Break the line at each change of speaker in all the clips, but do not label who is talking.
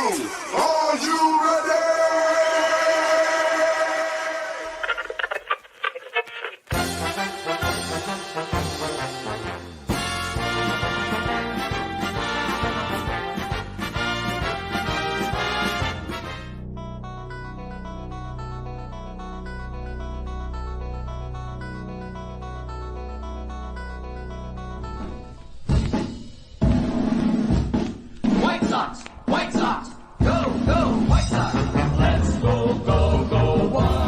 Are you ready?
White Sox! White Sox! Go, go, White Sox! Let's go, go, go, White!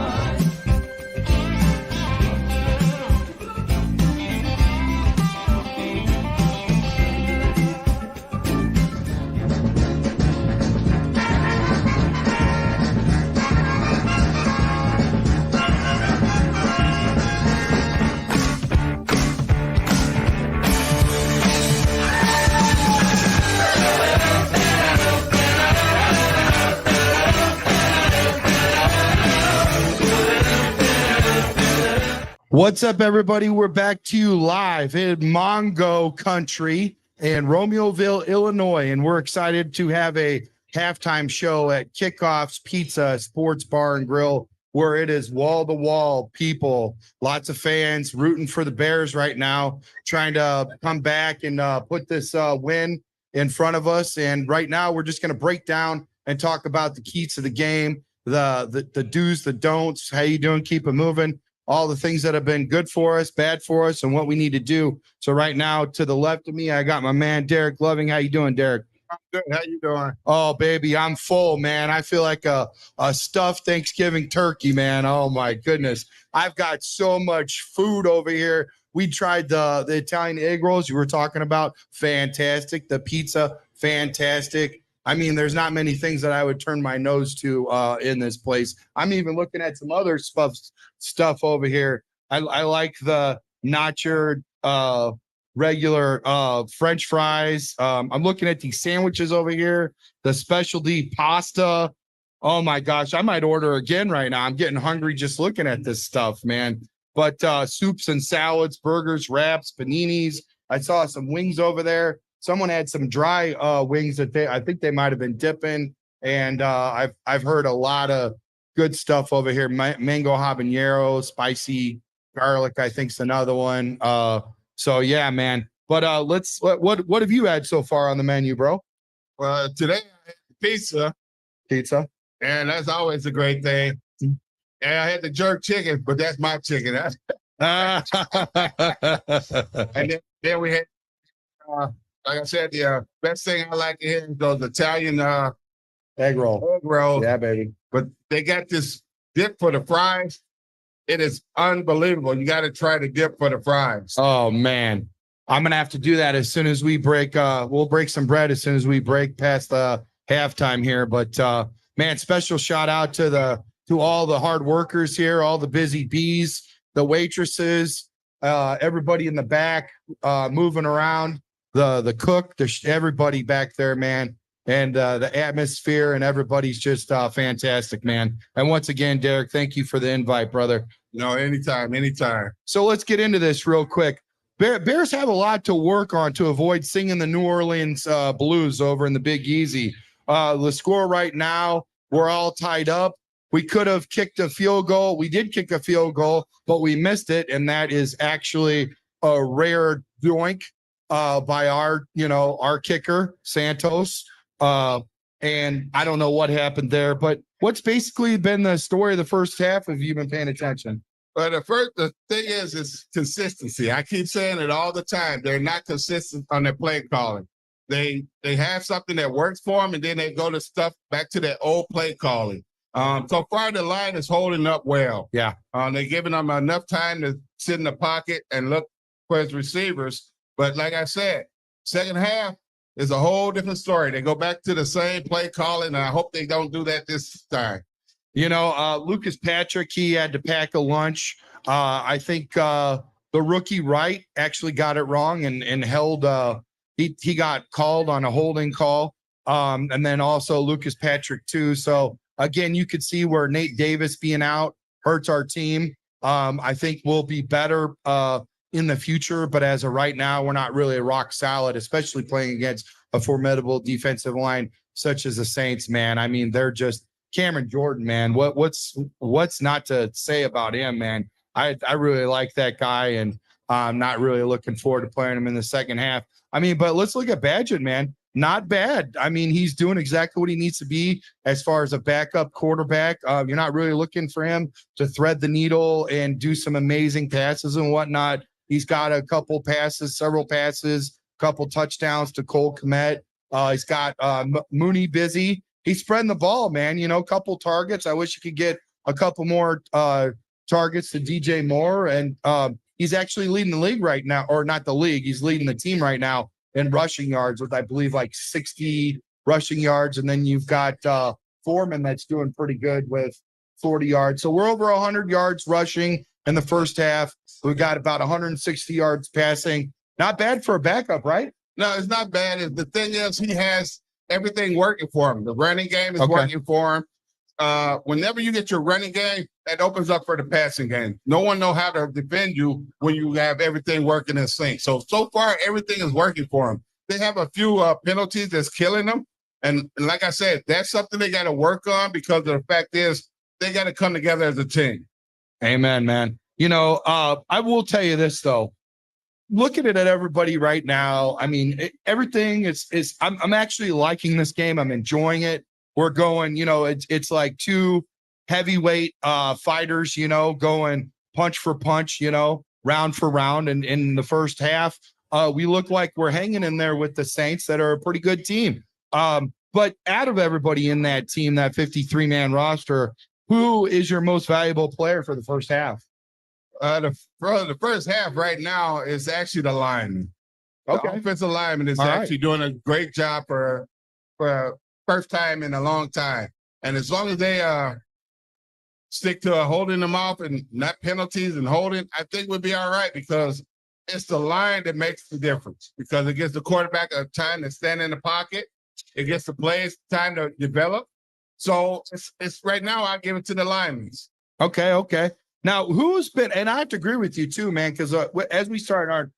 What's up, everybody? We're back to you live in Mongo Country in Romeoville, Illinois, and we're excited to have a halftime show at Kickoffs Pizza Sports Bar and Grill, where it is wall-to-wall people, lots of fans rooting for the Bears right now, trying to come back and put this win in front of us. And right now, we're just going to break down and talk about the keys to the game, the do's, the don'ts, how you doing, keep it moving, all the things that have been good for us, bad for us, and what we need to do. So right now, to the left of me, I got my man, Derek Loving. How you doing, Derek?
I'm good. How you doing?
Oh, baby, I'm full, man. I feel like a stuffed Thanksgiving turkey, man. Oh, my goodness. I've got so much food over here. We tried the Italian egg rolls you were talking about. Fantastic. The pizza, fantastic. I mean, there's not many things that I would turn my nose to in this place. I'm even looking at some other stuff over here. I like the nacho regular French fries. I'm looking at these sandwiches over here, the specialty pasta. Oh my gosh, I might order again right now. I'm getting hungry just looking at this stuff, man. But soups and salads, burgers, wraps, paninis. I saw some wings over there. Someone had some dry wings that I think they might have been dipping. And I've heard a lot of good stuff over here. Mango habanero, spicy garlic, I think is another one. So yeah, man. But what have you had so far on the menu, bro?
Well, today I had pizza, and that's always a great thing. And I had the jerk chicken, but that's my chicken. And then we had, like I said, the best thing I like to hear is those Italian
Egg roll. Yeah, baby.
But they got this dip for the fries. It is unbelievable. You got to try the dip for the fries.
Oh, man. I'm going to have to do that as soon as we break. We'll break some bread as soon as we break past the halftime here. But, man, special shout out to all the hard workers here, all the busy bees, the waitresses, everybody in the back moving around, the cook, everybody back there, man. And the atmosphere and everybody's just fantastic, man. And once again, Derek, thank you for the invite, brother.
No, anytime.
So let's get into this real quick. Bears have a lot to work on to avoid singing the New Orleans blues over in the Big Easy. The score right now, we're all tied up. We could have kicked a field goal. We did kick a field goal, but we missed it. And that is actually a rare doink by our kicker, Santos. And I don't know what happened there, but what's basically been the story of the first half? Have you been paying attention?
But the thing is consistency. I keep saying it all the time. They're not consistent on their play calling. They have something that works for them, and then they go to stuff back to their old play calling. So far, the line is holding up well.
Yeah.
They're giving them enough time to sit in the pocket and look for his receivers. But like I said, second half is a whole different story. They go back to the same play calling, and I hope they don't do that this time.
Lucas Patrick, he had to pack a lunch. I think the rookie Wright actually got it wrong and held he got called on a holding call. And then also Lucas Patrick too. So again, you could see where Nate Davis being out hurts our team. I think we'll be better in the future, but as of right now, we're not really rock solid, especially playing against a formidable defensive line such as the Saints, man. I mean, they're just Cameron Jordan, man. What's not to say about him, man? I really like that guy, and I'm not really looking forward to playing him in the second half. I mean, but let's look at Badgett, man. Not bad. I mean, he's doing exactly what he needs to be as far as a backup quarterback. You're not really looking for him to thread the needle and do some amazing passes and whatnot. He's got a couple passes, several passes, couple touchdowns to Cole Kmet. He's got Mooney busy. He's spreading the ball, man. You know, couple targets. I wish you could get a couple more targets to DJ Moore. And he's actually leading the league right now, or not the league. He's leading the team right now in rushing yards with, I believe, like 60 rushing yards. And then you've got Foreman that's doing pretty good with 40 yards. So we're over 100 yards rushing in the first half. We got about 160 yards passing. Not bad for a backup, right?
No, it's not bad. The thing is, he has everything working for him. The running game is working for him. Whenever you get your running game, that opens up for the passing game. No one know how to defend you when you have everything working in sync. So far, everything is working for them. They have a few penalties that's killing them. And like I said, that's something they got to work on, because the fact is they got to come together as a team.
Amen, man. You know, I will tell you this, though. Looking at everybody right now, I mean, everything is I'm actually liking this game. I'm enjoying it. We're going, you know, it's like two heavyweight fighters, you know, going punch for punch, you know, round for round. And in the first half, we look like we're hanging in there with the Saints, that are a pretty good team. But out of everybody in that team, that 53-man roster, who is your most valuable player for the first half?
The first half right now is actually the lineman.
Okay.
The offensive lineman is actually doing a great job for first time in a long time. And as long as they stick to holding them off and not penalties and holding, I think we'll be all right, because it's the line that makes the difference, because it gives the quarterback a time to stand in the pocket. It gets the players time to develop. So it's right now, I give it to the linemen.
Okay. Now, who's been, and I have to agree with you too, man, because as we start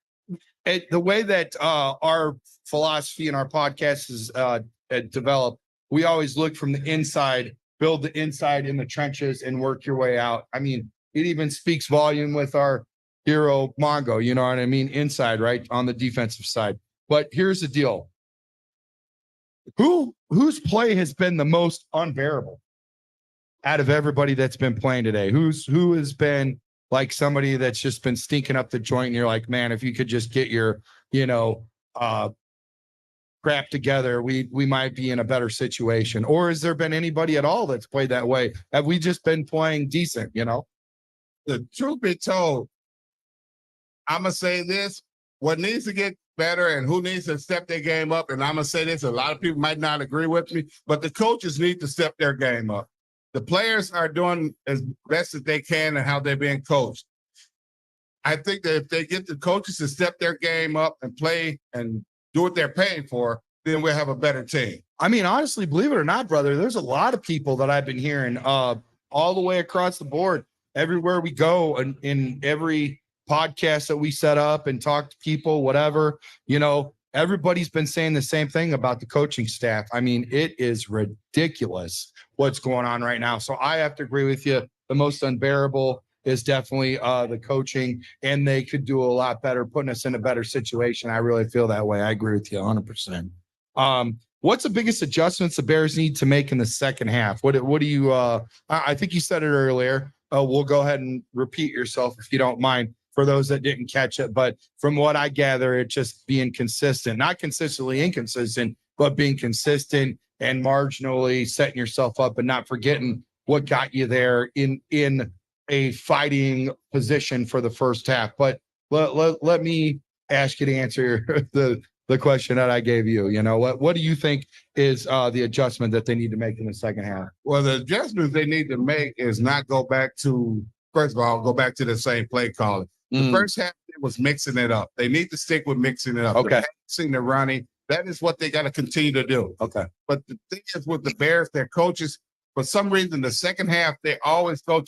the way that our philosophy and our podcast is developed, we always look from the inside, build the inside in the trenches, and work your way out. I mean, it even speaks volume with our hero Mongo, you know what I mean? Inside, right, on the defensive side. But here's the deal. Whose play has been the most unbearable out of everybody that's been playing today? Who has been like somebody that's just been stinking up the joint, and you're like, man, if you could just get your, you know, crap together, we might be in a better situation? Or has there been anybody at all that's played that way? Have we just been playing decent, you know?
The truth be told, I'm going to say this, what needs to get better and who needs to step their game up, and I'm going to say this, a lot of people might not agree with me, but the coaches need to step their game up. The players are doing as best as they can and how they're being coached. I think that if they get the coaches to step their game up and play and do what they're paying for, then we'll have a better team.
I mean, honestly, believe it or not, brother, there's a lot of people that I've been hearing all the way across the board, everywhere we go, and in every podcast that we set up and talk to people, whatever, you know, everybody's been saying the same thing about the coaching staff. I mean, it is ridiculous what's going on right now. So I have to agree with you. The most unbearable is definitely the coaching, and they could do a lot better, putting us in a better situation. I really feel that way. I agree with you 100%. What's the biggest adjustments the Bears need to make in the second half? What do you, I think you said it earlier. We'll go ahead and repeat yourself if you don't mind, for those that didn't catch it. But from what I gather, it's just being consistent, not consistently inconsistent, but being consistent and marginally setting yourself up and not forgetting what got you there in a fighting position for the first half. But let me ask you to answer the question that I gave you. You know, what do you think is the adjustment that they need to make in the second half?
Well, the adjustments they need to make is not go back to, first of all, go back to the same play calling. The first half was mixing it up. They need to stick with mixing it up.
Okay.
The passing, the running, that is what they got to continue to do.
Okay.
But the thing is with the Bears, their coaches, for some reason, the second half, they always go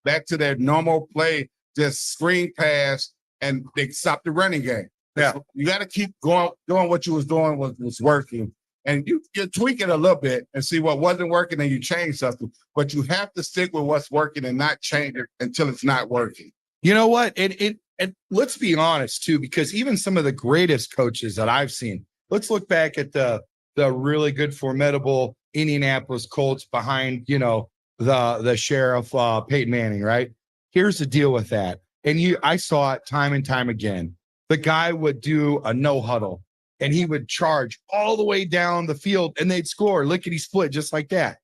back to their normal play, just screen pass, and they stop the running game.
Yeah.
You got to keep doing what you was doing was working. And you tweak it a little bit and see what wasn't working and you change something. But you have to stick with what's working and not change it until it's not working.
You know what? And let's be honest too, because even some of the greatest coaches that I've seen, let's look back at the really good, formidable Indianapolis Colts behind, the sheriff, Peyton Manning, right? Here's the deal with that. And I saw it time and time again. The guy would do a no huddle and he would charge all the way down the field and they'd score lickety split just like that.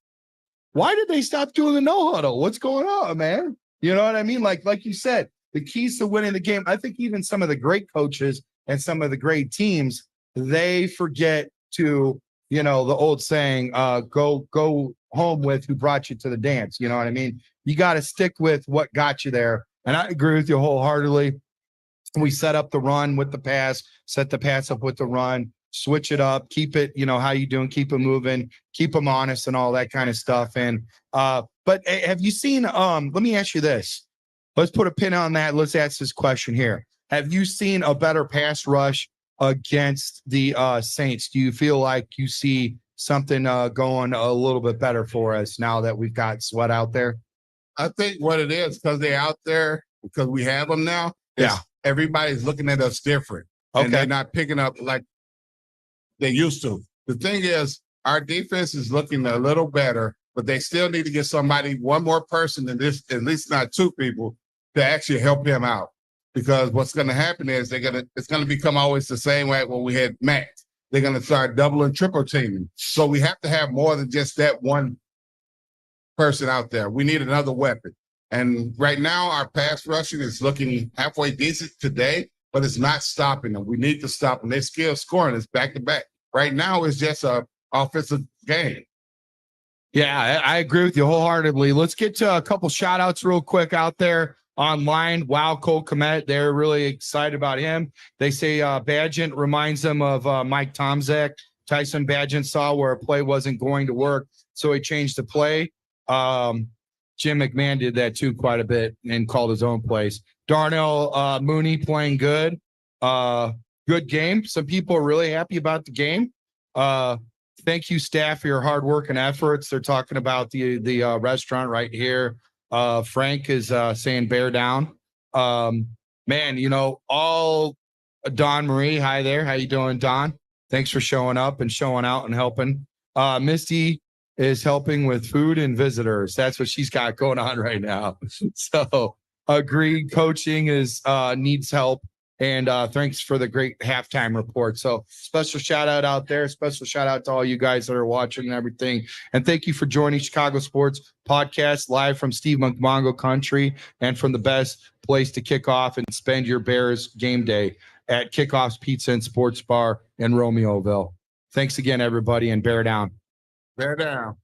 Why did they stop doing the no huddle? What's going on, man? You know what I mean? Like you said, the keys to winning the game. I think even some of the great coaches and some of the great teams, they forget to, the old saying, go home with who brought you to the dance. You know what I mean? You got to stick with what got you there. And I agree with you wholeheartedly. We set up the run with the pass, set the pass up with the run, switch it up, keep it, how you doing, keep it moving, keep them honest and all that kind of stuff. And, but have you seen, let me ask you this. Let's put a pin on that. Let's ask this question here. Have you seen a better pass rush against the Saints? Do you feel like you see something going a little bit better for us now that we've got Sweat out there?
I think what it is, because they're out there, because we have them now, everybody's looking at us different.
Okay.
And they're not picking up like they used to. The thing is, our defense is looking a little better, but they still need to get one more person than this, at least not two people, to actually help him out. Because what's going to happen is it's going to become always the same way when we had Matt. They're going to start double and triple teaming. So we have to have more than just that one person out there. We need another weapon. And right now, our pass rushing is looking halfway decent today, but it's not stopping them. We need to stop them. They're still scoring. It's back to back. Right now, it's just an offensive game.
Yeah, I agree with you wholeheartedly. Let's get to a couple shout outs real quick out there online. Wow, Cole Kmet, they're really excited about him. They say Badgett reminds them of Mike Tomczak. Tyson Badgett saw where a play wasn't going to work, so he changed the play. Jim McMahon did that too quite a bit and called his own plays. Darnell Mooney playing good. Good game. Some people are really happy about the game. Thank you, staff, for your hard work and efforts. They're talking about the restaurant right here. Frank is saying bear down. Man, all Don Marie. Hi there. How you doing, Don? Thanks for showing up and showing out and helping. Misty is helping with food and visitors. That's what she's got going on right now. So agreed. Coaching needs help. And thanks for the great halftime report. So special shout out there. Special shout out to all you guys that are watching and everything. And thank you for joining Chicago Sports Podcast live from Steve Mongo Country and from the best place to kick off and spend your Bears game day at Kickoffs Pizza and Sports Bar in Romeoville. Thanks again, everybody, and bear down.
Bear down.